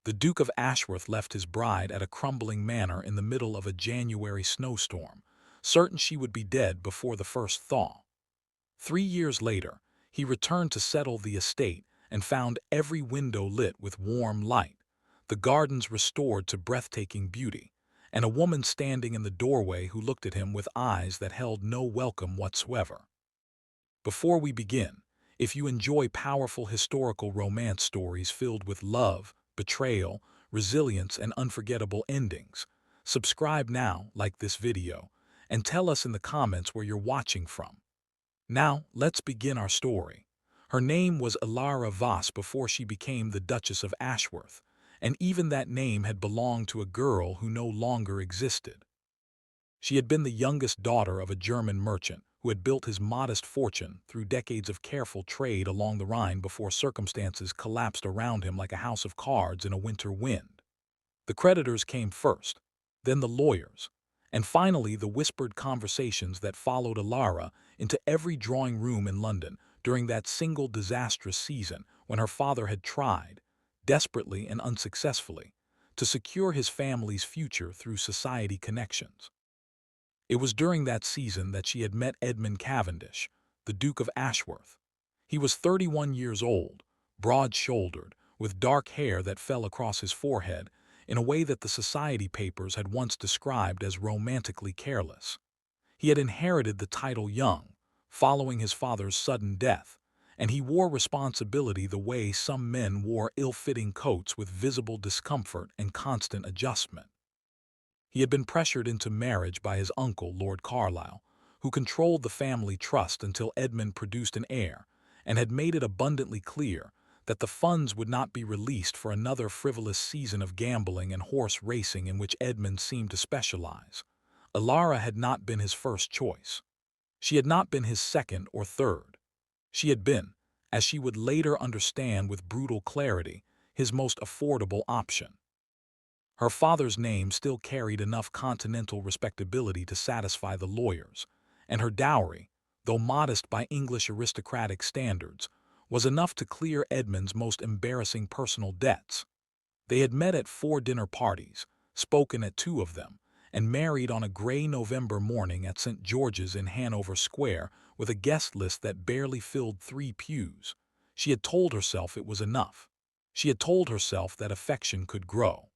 The Duke of Ashworth left his bride at a crumbling manor in the middle of a January snowstorm, certain she would be dead before the first thaw. 3 years later, he returned to settle the estate and found every window lit with warm light, the gardens restored to breathtaking beauty, and a woman standing in the doorway who looked at him with eyes that held no welcome whatsoever. Before we begin, if you enjoy powerful historical romance stories filled with love, betrayal, resilience, and unforgettable endings, subscribe now, like this video, and tell us in the comments where you're watching from. Now, let's begin our story. Her name was Alara Voss before she became the Duchess of Ashworth, and even that name had belonged to a girl who no longer existed. She had been the youngest daughter of a German merchant who had built his modest fortune through decades of careful trade along the Rhine before circumstances collapsed around him like a house of cards in a winter wind. The creditors came first, then the lawyers, and finally the whispered conversations that followed Alara into every drawing room in London during that single disastrous season when her father had tried, desperately and unsuccessfully, to secure his family's future through society connections. It was during that season that she had met Edmund Cavendish, the Duke of Ashworth. He was 31 years old, broad-shouldered, with dark hair that fell across his forehead in a way that the society papers had once described as romantically careless. He had inherited the title young, following his father's sudden death, and he wore responsibility the way some men wore ill-fitting coats with visible discomfort and constant adjustment. He had been pressured into marriage by his uncle, Lord Carlisle, who controlled the family trust until Edmund produced an heir, and had made it abundantly clear that the funds would not be released for another frivolous season of gambling and horse racing in which Edmund seemed to specialize. Alara had not been his first choice. She had not been his second or third. She had been, as she would later understand with brutal clarity, his most affordable option. Her father's name still carried enough continental respectability to satisfy the lawyers, and her dowry, though modest by English aristocratic standards, was enough to clear Edmund's most embarrassing personal debts. They had met at 4 dinner parties, spoken at 2 of them, and married on a gray November morning at St. George's in Hanover Square with a guest list that barely filled 3 pews. She had told herself it was enough. She had told herself that affection could grow.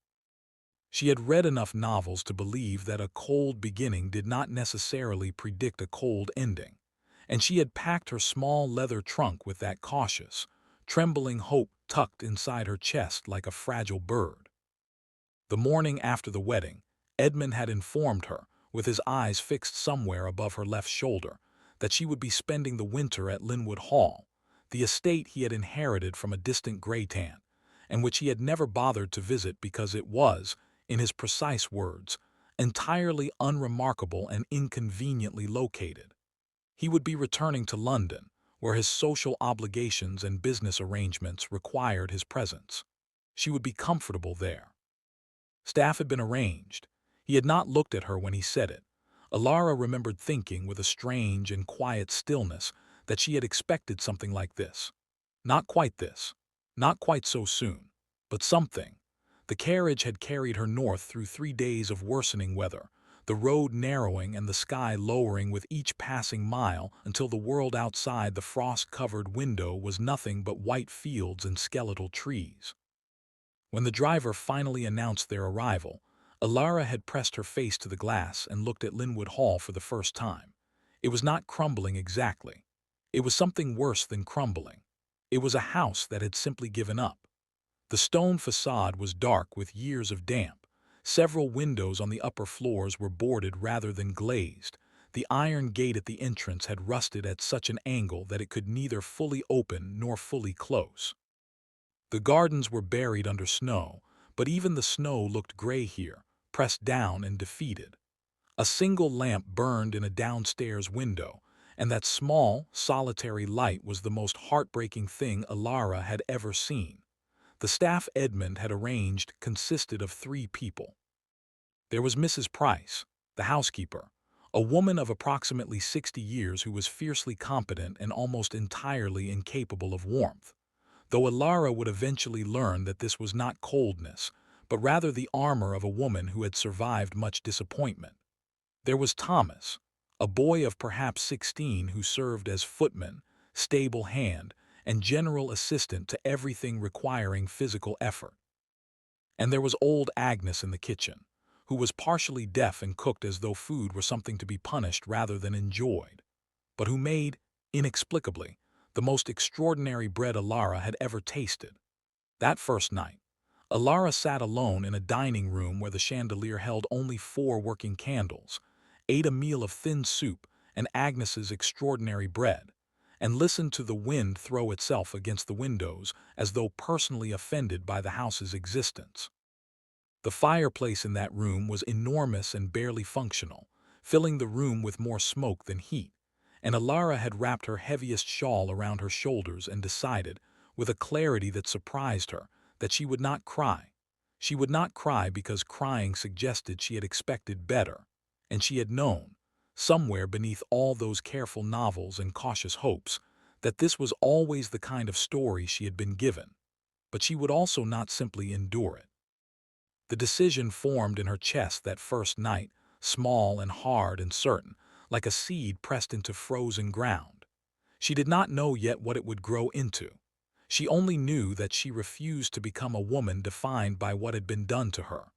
She had read enough novels to believe that a cold beginning did not necessarily predict a cold ending, and she had packed her small leather trunk with that cautious, trembling hope tucked inside her chest like a fragile bird. The morning after the wedding, Edmund had informed her, with his eyes fixed somewhere above her left shoulder, that she would be spending the winter at Linwood Hall, the estate he had inherited from a distant Greytan, and which he had never bothered to visit because it was, in his precise words, entirely unremarkable and inconveniently located. He would be returning to London, where his social obligations and business arrangements required his presence. She would be comfortable there. Staff had been arranged. He had not looked at her when he said it. Alara remembered thinking with a strange and quiet stillness that she had expected something like this. Not quite this. Not quite so soon. But something. The carriage had carried her north through 3 days of worsening weather, the road narrowing and the sky lowering with each passing mile until the world outside the frost-covered window was nothing but white fields and skeletal trees. When the driver finally announced their arrival, Alara had pressed her face to the glass and looked at Linwood Hall for the first time. It was not crumbling exactly. It was something worse than crumbling. It was a house that had simply given up. The stone facade was dark with years of damp. Several windows on the upper floors were boarded rather than glazed. The iron gate at the entrance had rusted at such an angle that it could neither fully open nor fully close. The gardens were buried under snow, but even the snow looked gray here, pressed down and defeated. A single lamp burned in a downstairs window, and that small, solitary light was the most heartbreaking thing Alara had ever seen. The staff Edmund had arranged consisted of 3 people. There was Mrs. Price, the housekeeper, a woman of approximately 60 years who was fiercely competent and almost entirely incapable of warmth. though Alara would eventually learn that this was not coldness, but rather the armor of a woman who had survived much disappointment. There was Thomas, a boy of perhaps 16 who served as footman, stable hand, and general assistant to everything requiring physical effort. And there was old Agnes in the kitchen, who was partially deaf and cooked as though food were something to be punished rather than enjoyed, but who made, inexplicably, the most extraordinary bread Alara had ever tasted. That first night, Alara sat alone in a dining room where the chandelier held only 4 working candles, ate a meal of thin soup and Agnes's extraordinary bread, and listened to the wind throw itself against the windows as though personally offended by the house's existence. The fireplace in that room was enormous and barely functional, filling the room with more smoke than heat, and Alara had wrapped her heaviest shawl around her shoulders and decided, with a clarity that surprised her, that she would not cry. She would not cry because crying suggested she had expected better, and she had known, somewhere beneath all those careful novels and cautious hopes, that this was always the kind of story she had been given. But she would also not simply endure it. The decision formed in her chest that first night, small and hard and certain, like a seed pressed into frozen ground. She did not know yet what it would grow into. She only knew that she refused to become a woman defined by what had been done to her.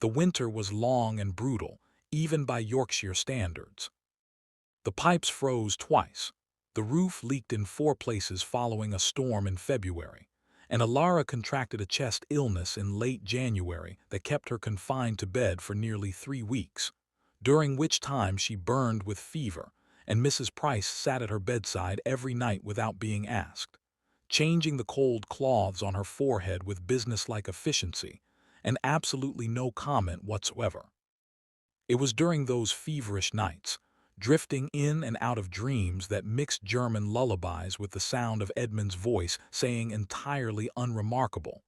The winter was long and brutal, even by Yorkshire standards. The pipes froze twice. The roof leaked in 4 places following a storm in February, and Alara contracted a chest illness in late January that kept her confined to bed for nearly 3 weeks, during which time she burned with fever, and Mrs. Price sat at her bedside every night without being asked, changing the cold cloths on her forehead with businesslike efficiency, and absolutely no comment whatsoever. It was during those feverish nights, drifting in and out of dreams that mixed German lullabies with the sound of Edmund's voice saying entirely unremarkable,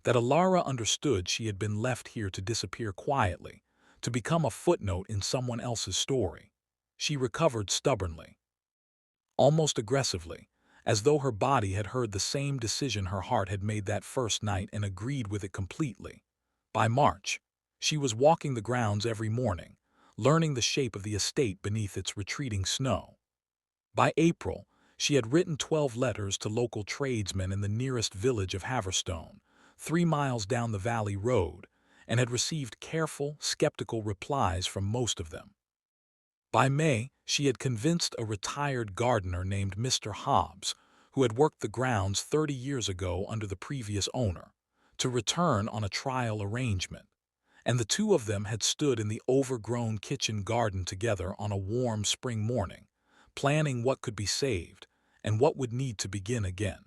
that Alara understood she had been left here to disappear quietly, to become a footnote in someone else's story. She recovered stubbornly, almost aggressively, as though her body had heard the same decision her heart had made that first night and agreed with it completely. By March, she was walking the grounds every morning, learning the shape of the estate beneath its retreating snow. By April, she had written 12 letters to local tradesmen in the nearest village of Haverstone, 3 miles down the valley road, and had received careful, skeptical replies from most of them. By May, she had convinced a retired gardener named Mr. Hobbs, who had worked the grounds 30 years ago under the previous owner, to return on a trial arrangement, and the two of them had stood in the overgrown kitchen garden together on a warm spring morning, planning what could be saved and what would need to begin again.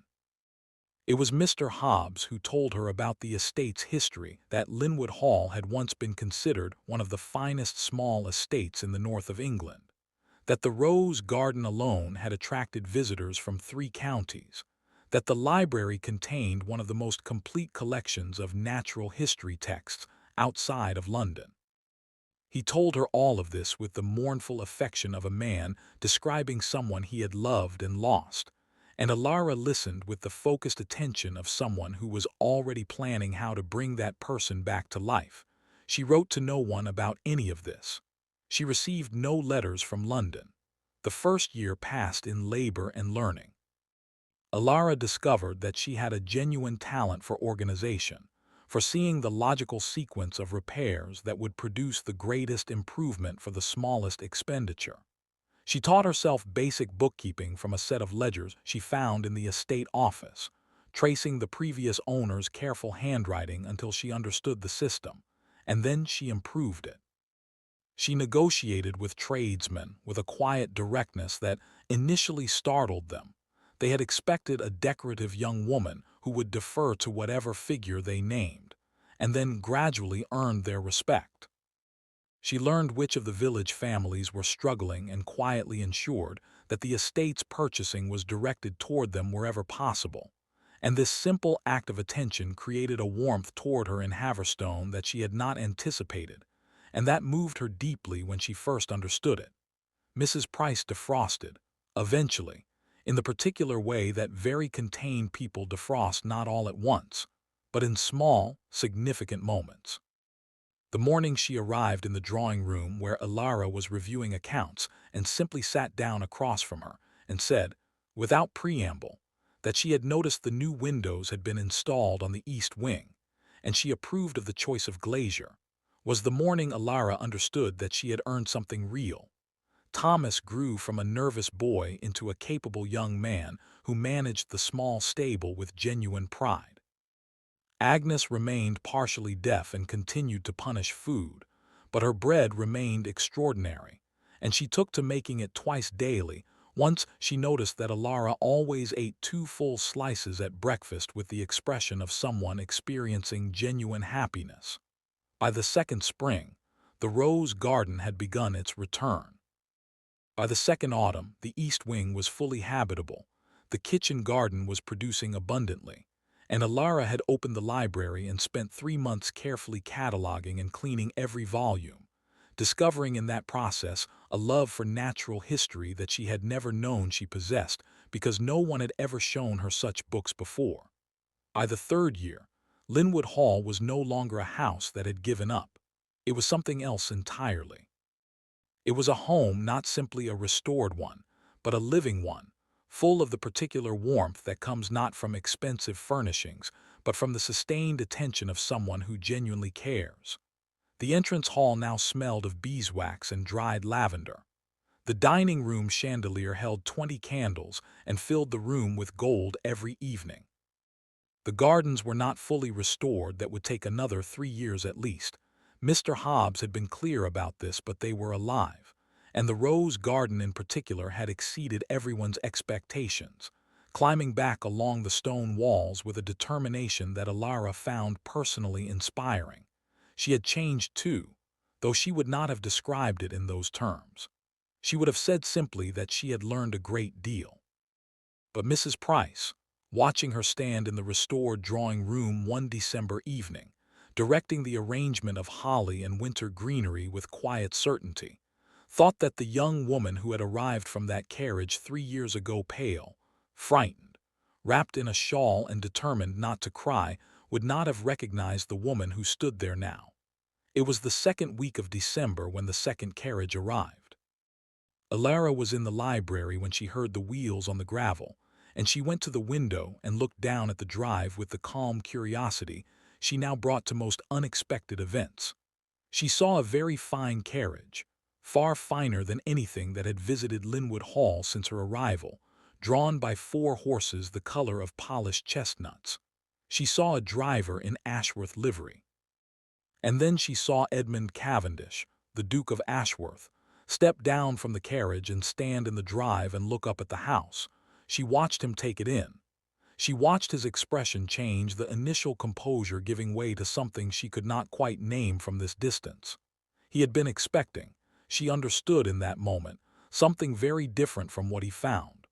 It was Mr. Hobbs who told her about the estate's history, that Linwood Hall had once been considered one of the finest small estates in the north of England, that the Rose Garden alone had attracted visitors from 3 counties, that the library contained one of the most complete collections of natural history texts outside of London. He told her all of this with the mournful affection of a man describing someone he had loved and lost, and Alara listened with the focused attention of someone who was already planning how to bring that person back to life. She wrote to no one about any of this. She received no letters from London. The first year passed in labor and learning. Alara discovered that she had a genuine talent for organization, for seeing the logical sequence of repairs that would produce the greatest improvement for the smallest expenditure. She taught herself basic bookkeeping from a set of ledgers she found in the estate office, tracing the previous owner's careful handwriting until she understood the system, and then she improved it. She negotiated with tradesmen with a quiet directness that initially startled them. They had expected a decorative young woman who would defer to whatever figure they named, and then gradually earned their respect. She learned which of the village families were struggling and quietly ensured that the estate's purchasing was directed toward them wherever possible, and this simple act of attention created a warmth toward her in Haverstone that she had not anticipated, and that moved her deeply when she first understood it. Mrs. Price defrosted, eventually, in the particular way that very contained people defrost not all at once, but in small, significant moments. The morning she arrived in the drawing room where Alara was reviewing accounts and simply sat down across from her and said, without preamble, that she had noticed the new windows had been installed on the east wing, and she approved of the choice of glazier, was the morning Alara understood that she had earned something real. Thomas grew from a nervous boy into a capable young man who managed the small stable with genuine pride. Agnes remained partially deaf and continued to punish food, but her bread remained extraordinary, and she took to making it twice daily. Once she noticed that Alara always ate 2 full slices at breakfast with the expression of someone experiencing genuine happiness. By the second spring, the rose garden had begun its return. By the second autumn, the east wing was fully habitable, the kitchen garden was producing abundantly, and Alara had opened the library and spent 3 months carefully cataloging and cleaning every volume, discovering in that process a love for natural history that she had never known she possessed because no one had ever shown her such books before. By the third year, Linwood Hall was no longer a house that had given up. It was something else entirely. It was a home, not simply a restored one, but a living one, full of the particular warmth that comes not from expensive furnishings, but from the sustained attention of someone who genuinely cares. The entrance hall now smelled of beeswax and dried lavender. The dining room chandelier held 20 candles and filled the room with gold every evening. The gardens were not fully restored, that would take another 3 years at least. Mr. Hobbs had been clear about this, but they were alive, and the rose garden in particular had exceeded everyone's expectations, climbing back along the stone walls with a determination that Alara found personally inspiring. She had changed too, though she would not have described it in those terms. She would have said simply that she had learned a great deal. But Mrs. Price, watching her stand in the restored drawing room one December evening, directing the arrangement of holly and winter greenery with quiet certainty, thought that the young woman who had arrived from that carriage 3 years ago, pale, frightened, wrapped in a shawl and determined not to cry, would not have recognized the woman who stood there now. It was the second week of December when the second carriage arrived. Alara was in the library when she heard the wheels on the gravel, and she went to the window and looked down at the drive with the calm curiosity she now brought to most unexpected events. She saw a very fine carriage, far finer than anything that had visited Linwood Hall since her arrival, drawn by 4 horses the color of polished chestnuts. She saw a driver in Ashworth livery. And then she saw Edmund Cavendish, the Duke of Ashworth, step down from the carriage and stand in the drive and look up at the house. She watched him take it in. She watched his expression change, the initial composure giving way to something she could not quite name from this distance. He had been expecting, she understood in that moment, something very different from what he found.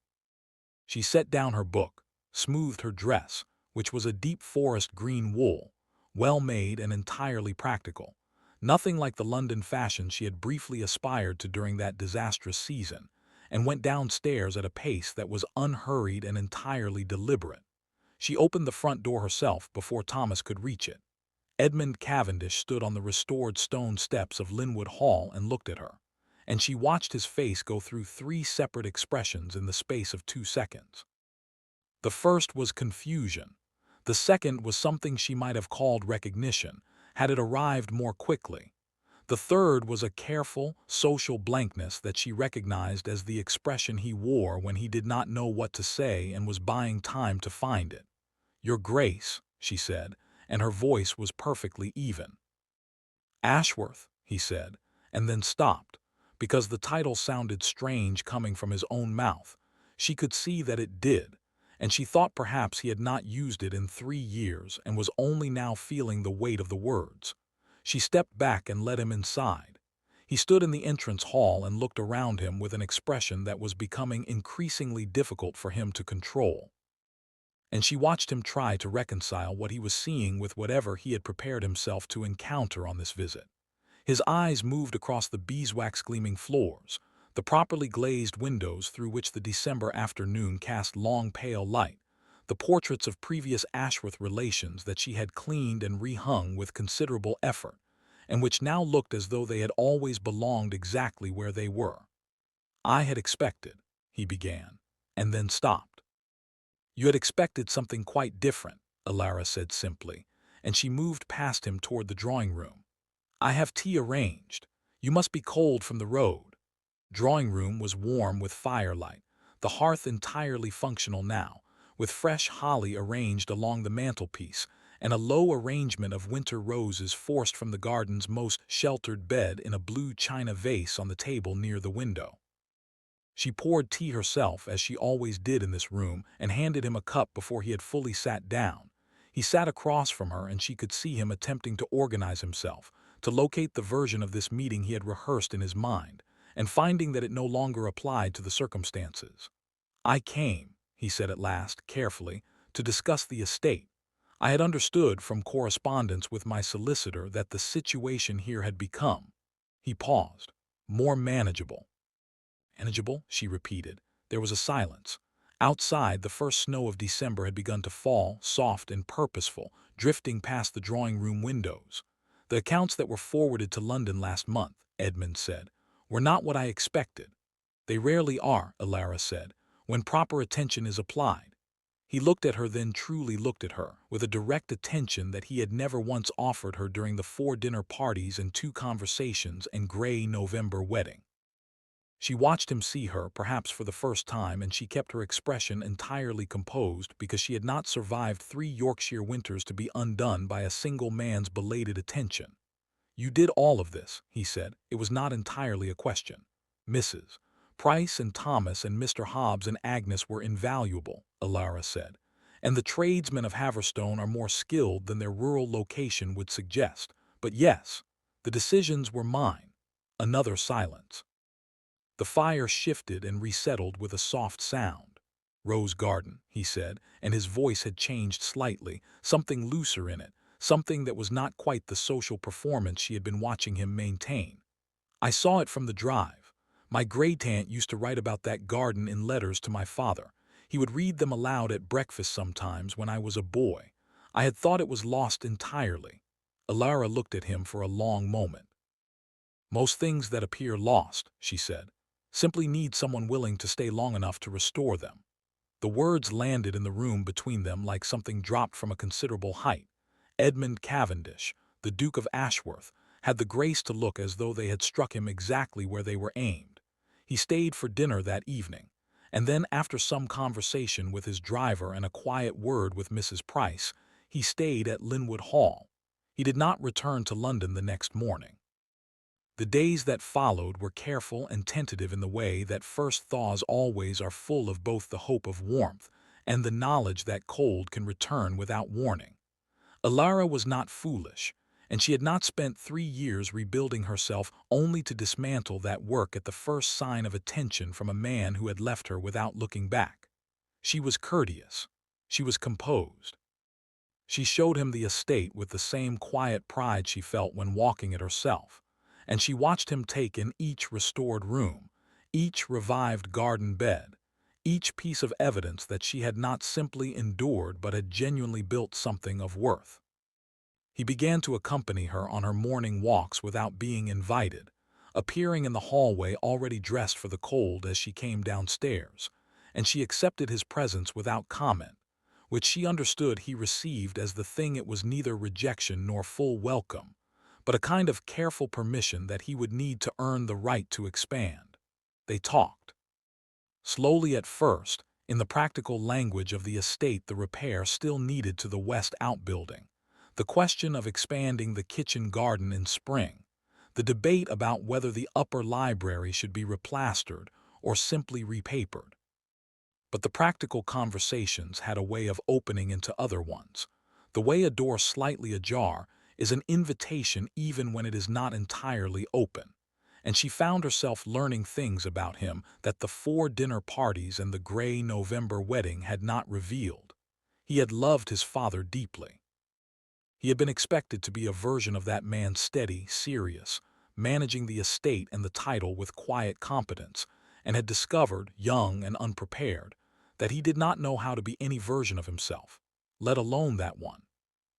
She set down her book, smoothed her dress, which was a deep forest green wool, well made and entirely practical, nothing like the London fashion she had briefly aspired to during that disastrous season, and went downstairs at a pace that was unhurried and entirely deliberate. She opened the front door herself before Thomas could reach it. Edmund Cavendish stood on the restored stone steps of Linwood Hall and looked at her, and she watched his face go through 3 separate expressions in the space of 2 seconds. The first was confusion. The second was something she might have called recognition, had it arrived more quickly. The third was a careful, social blankness that she recognized as the expression he wore when he did not know what to say and was buying time to find it. "Your Grace," she said, and her voice was perfectly even. "Ashworth," he said, and then stopped, because the title sounded strange coming from his own mouth. She could see that it did, and she thought perhaps he had not used it in 3 years and was only now feeling the weight of the words. She stepped back and led him inside. He stood in the entrance hall and looked around him with an expression that was becoming increasingly difficult for him to control. And she watched him try to reconcile what he was seeing with whatever he had prepared himself to encounter on this visit. His eyes moved across the beeswax-gleaming floors, The properly glazed windows through which the December afternoon cast long pale light, the portraits of previous Ashworth relations that she had cleaned and rehung with considerable effort, and which now looked as though they had always belonged exactly where they were. "I had expected," he began, and then stopped. "You had expected something quite different," Alara said simply, and she moved past him toward the drawing room. "I have tea arranged. You must be cold from the road." Drawing room was warm with firelight, the hearth entirely functional now, with fresh holly arranged along the mantelpiece, and a low arrangement of winter roses forced from the garden's most sheltered bed in a blue china vase on the table near the window. She poured tea herself, as she always did in this room, and handed him a cup before he had fully sat down. He sat across from her, and she could see him attempting to organize himself, to locate the version of this meeting he had rehearsed in his mind, and finding that it no longer applied to the circumstances. "I came," he said at last, carefully, "to discuss the estate. I had understood from correspondence with my solicitor that the situation here had become—" He paused. "More manageable." "Manageable?" she repeated. There was a silence. Outside, the first snow of December had begun to fall, soft and purposeful, drifting past the drawing-room windows. "The accounts that were forwarded to London last month," Edmund said, "were not what I expected." "They rarely are," Alara said, "when proper attention is applied." He looked at her, then truly looked at her, with a direct attention that he had never once offered her during the 4 dinner parties and 2 conversations and gray November wedding. She watched him see her, perhaps for the first time, and she kept her expression entirely composed because she had not survived 3 Yorkshire winters to be undone by a single man's belated attention. "You did all of this," he said. "It was not entirely a question." "Mrs. Price and Thomas and Mr. Hobbs and Agnes were invaluable," Alara said, "and the tradesmen of Haverstone are more skilled than their rural location would suggest. But yes, the decisions were mine." Another silence. The fire shifted and resettled with a soft sound. "Rose Garden," he said, and his voice had changed slightly, something looser in it, something that was not quite the social performance she had been watching him maintain. "I saw it from the drive. My great-aunt used to write about that garden in letters to my father. He would read them aloud at breakfast sometimes when I was a boy. I had thought it was lost entirely." Alara looked at him for a long moment. "Most things that appear lost," she said, "simply need someone willing to stay long enough to restore them." The words landed in the room between them like something dropped from a considerable height. Edmund Cavendish, the Duke of Ashworth, had the grace to look as though they had struck him exactly where they were aimed. He stayed for dinner that evening, and then, after some conversation with his driver and a quiet word with Mrs. Price, he stayed at Linwood Hall. He did not return to London the next morning. The days that followed were careful and tentative in the way that first thaws always are, full of both the hope of warmth and the knowledge that cold can return without warning. Alara was not foolish, and she had not spent 3 years rebuilding herself only to dismantle that work at the first sign of attention from a man who had left her without looking back. She was courteous. She was composed. She showed him the estate with the same quiet pride she felt when walking it herself, and she watched him take in each restored room, each revived garden bed, each piece of evidence that she had not simply endured but had genuinely built something of worth. He began to accompany her on her morning walks without being invited, appearing in the hallway already dressed for the cold as she came downstairs, and she accepted his presence without comment, which she understood he received as the thing it was neither rejection nor full welcome, but a kind of careful permission that he would need to earn the right to expand. They talked. Slowly at first, in the practical language of the estate, the repair still needed to the west outbuilding, the question of expanding the kitchen garden in spring, the debate about whether the upper library should be replastered or simply repapered. But the practical conversations had a way of opening into other ones. The way a door slightly ajar is an invitation even when it is not entirely open, and she found herself learning things about him that the 4 dinner parties and the gray November wedding had not revealed. He had loved his father deeply. He had been expected to be a version of that man, steady, serious, managing the estate and the title with quiet competence, and had discovered, young and unprepared, that he did not know how to be any version of himself, let alone that one.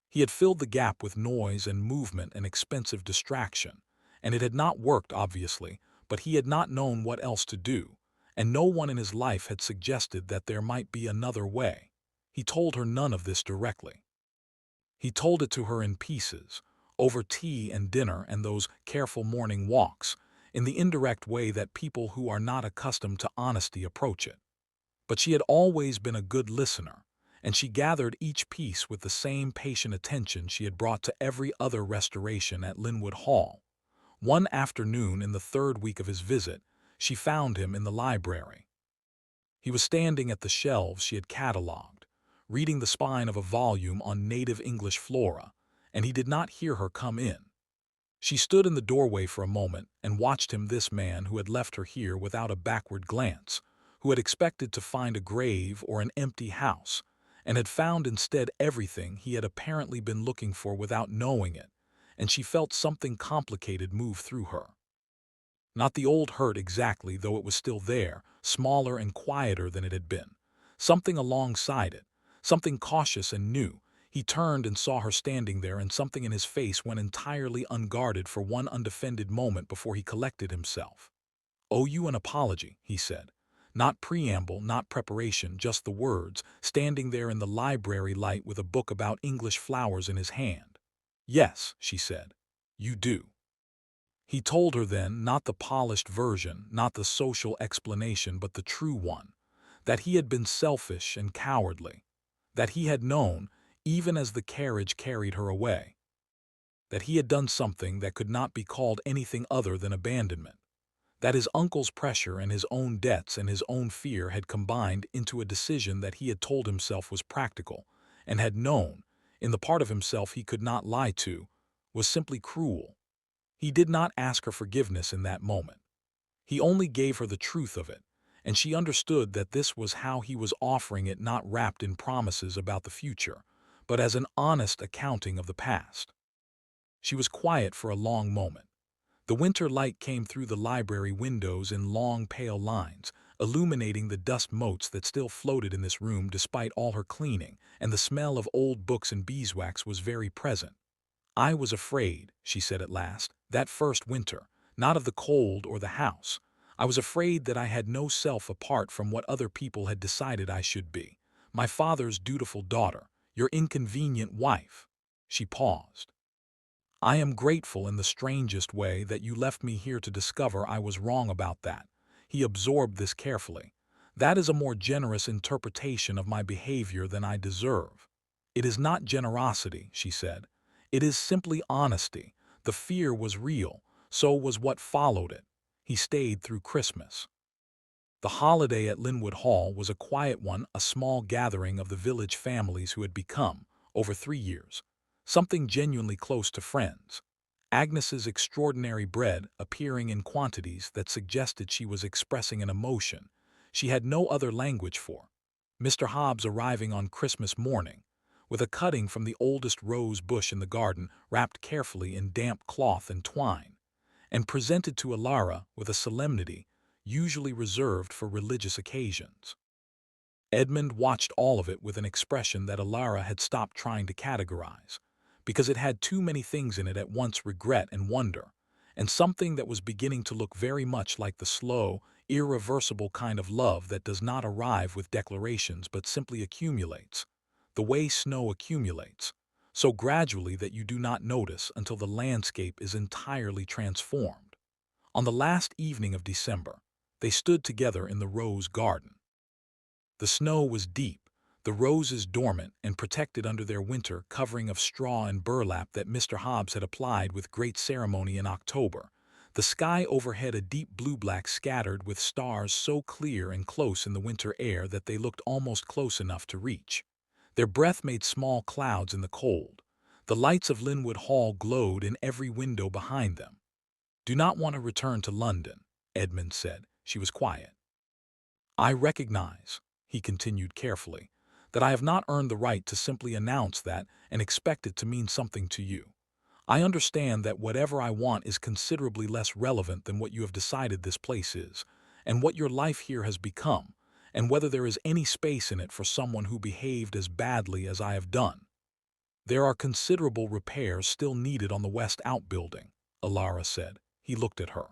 He had filled the gap with noise and movement and expensive distraction, and it had not worked, obviously, but he had not known what else to do, and no one in his life had suggested that there might be another way. He told her none of this directly. He told it to her in pieces, over tea and dinner and those careful morning walks, in the indirect way that people who are not accustomed to honesty approach it. But she had always been a good listener, and she gathered each piece with the same patient attention she had brought to every other restoration at Linwood Hall. One afternoon in the third week of his visit, she found him in the library. He was standing at the shelves she had catalogued, reading the spine of a volume on native English flora, and he did not hear her come in. She stood in the doorway for a moment and watched him, this man who had left her here without a backward glance, who had expected to find a grave or an empty house, and had found instead everything he had apparently been looking for without knowing it, and she felt something complicated move through her. Not the old hurt exactly, though it was still there, smaller and quieter than it had been. Something alongside it, something cautious and new. He turned and saw her standing there, and something in his face went entirely unguarded for one undefended moment before he collected himself. "Owe you an apology," he said. Not preamble, not preparation, just the words, standing there in the library light with a book about English flowers in his hand. "Yes," she said, "you do." He told her then, not the polished version, not the social explanation, but the true one, that he had been selfish and cowardly, that he had known, even as the carriage carried her away, that he had done something that could not be called anything other than abandonment, that his uncle's pressure and his own debts and his own fear had combined into a decision that he had told himself was practical, and had known, in the part of himself he could not lie to, was simply cruel. He did not ask her forgiveness in that moment. He only gave her the truth of it, and she understood that this was how he was offering it, not wrapped in promises about the future, but as an honest accounting of the past. She was quiet for a long moment. The winter light came through the library windows in long, pale lines, illuminating the dust motes that still floated in this room despite all her cleaning, and the smell of old books and beeswax was very present. "I was afraid," she said at last, "that first winter, not of the cold or the house. I was afraid that I had no self apart from what other people had decided I should be. My father's dutiful daughter, your inconvenient wife." She paused. "I am grateful in the strangest way that you left me here to discover I was wrong about that." He absorbed this carefully. "That is a more generous interpretation of my behavior than I deserve." "It is not generosity," she said. "It is simply honesty. The fear was real, so was what followed it." He stayed through Christmas. The holiday at Linwood Hall was a quiet one, a small gathering of the village families who had become, over 3 years, something genuinely close to friends. Agnes's extraordinary bread appearing in quantities that suggested she was expressing an emotion she had no other language for. Mr. Hobbs arriving on Christmas morning, with a cutting from the oldest rose bush in the garden wrapped carefully in damp cloth and twine, and presented to Alara with a solemnity usually reserved for religious occasions. Edmund watched all of it with an expression that Alara had stopped trying to categorize, because it had too many things in it at once: regret and wonder, and something that was beginning to look very much like the slow, irreversible kind of love that does not arrive with declarations but simply accumulates, the way snow accumulates, so gradually that you do not notice until the landscape is entirely transformed. On the last evening of December, they stood together in the rose garden. The snow was deep, the roses dormant and protected under their winter covering of straw and burlap that Mr. Hobbs had applied with great ceremony in October. The sky overhead a deep blue-black scattered with stars so clear and close in the winter air that they looked almost close enough to reach. Their breath made small clouds in the cold. The lights of Linwood Hall glowed in every window behind them. "Do not want to return to London," Edmund said. She was quiet. "I recognize," he continued carefully, "that I have not earned the right to simply announce that and expect it to mean something to you. I understand that whatever I want is considerably less relevant than what you have decided this place is, and what your life here has become, and whether there is any space in it for someone who behaved as badly as I have done. There are considerable repairs still needed on the West outbuilding, Alara said. He looked at her.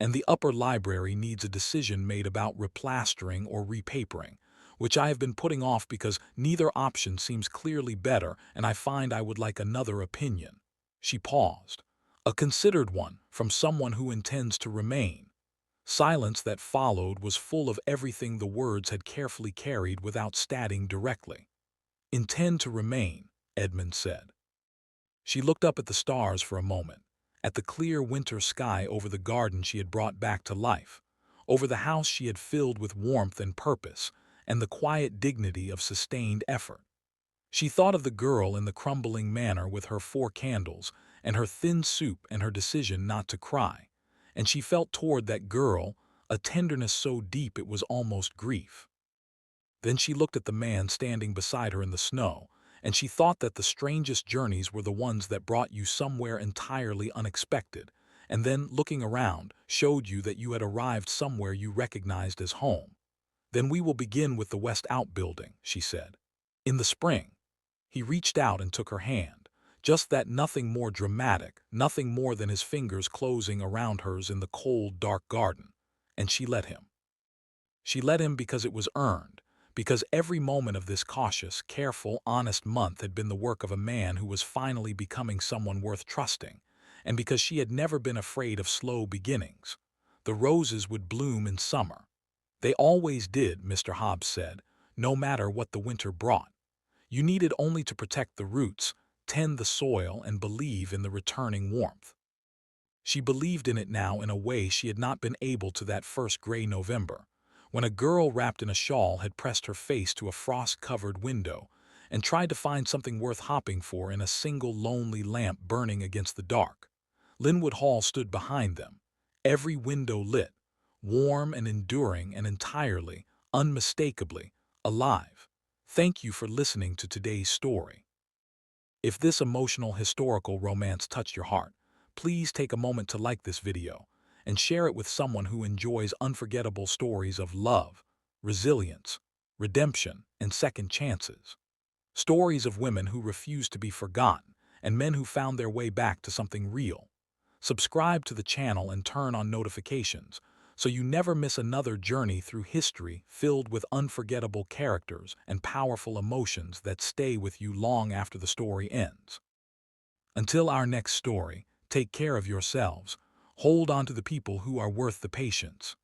And the upper library needs a decision made about replastering or repapering, which I have been putting off because neither option seems clearly better and I find I would like another opinion. She paused. A considered one, from someone who intends to remain. Silence that followed was full of everything the words had carefully carried without stating directly. Intend to remain, Edmund said. She looked up at the stars for a moment, at the clear winter sky over the garden she had brought back to life, over the house she had filled with warmth and purpose, and the quiet dignity of sustained effort. She thought of the girl in the crumbling manor with her 4 candles, and her thin soup and her decision not to cry, and she felt toward that girl a tenderness so deep it was almost grief. Then she looked at the man standing beside her in the snow, and she thought that the strangest journeys were the ones that brought you somewhere entirely unexpected, and then, looking around, showed you that you had arrived somewhere you recognized as home. Then we will begin with the West outbuilding, she said. In the spring. He reached out and took her hand. Just that, nothing more dramatic, nothing more than his fingers closing around hers in the cold, dark garden. And she let him. She let him because it was earned, because every moment of this cautious, careful, honest month had been the work of a man who was finally becoming someone worth trusting, and because she had never been afraid of slow beginnings. The roses would bloom in summer. They always did, Mr. Hobbs said, no matter what the winter brought. You needed only to protect the roots, tend the soil, and believe in the returning warmth. She believed in it now in a way she had not been able to that first gray November, when a girl wrapped in a shawl had pressed her face to a frost-covered window and tried to find something worth hopping for in a single lonely lamp burning against the dark. Linwood Hall stood behind them, every window lit, warm and enduring and entirely, unmistakably, alive. Thank you for listening to today's story. If this emotional historical romance touched your heart, please take a moment to like this video and share it with someone who enjoys unforgettable stories of love, resilience, redemption, and second chances. Stories of women who refused to be forgotten and men who found their way back to something real. Subscribe to the channel and turn on notifications so you never miss another journey through history filled with unforgettable characters and powerful emotions that stay with you long after the story ends. Until our next story, take care of yourselves, hold on to the people who are worth the patience.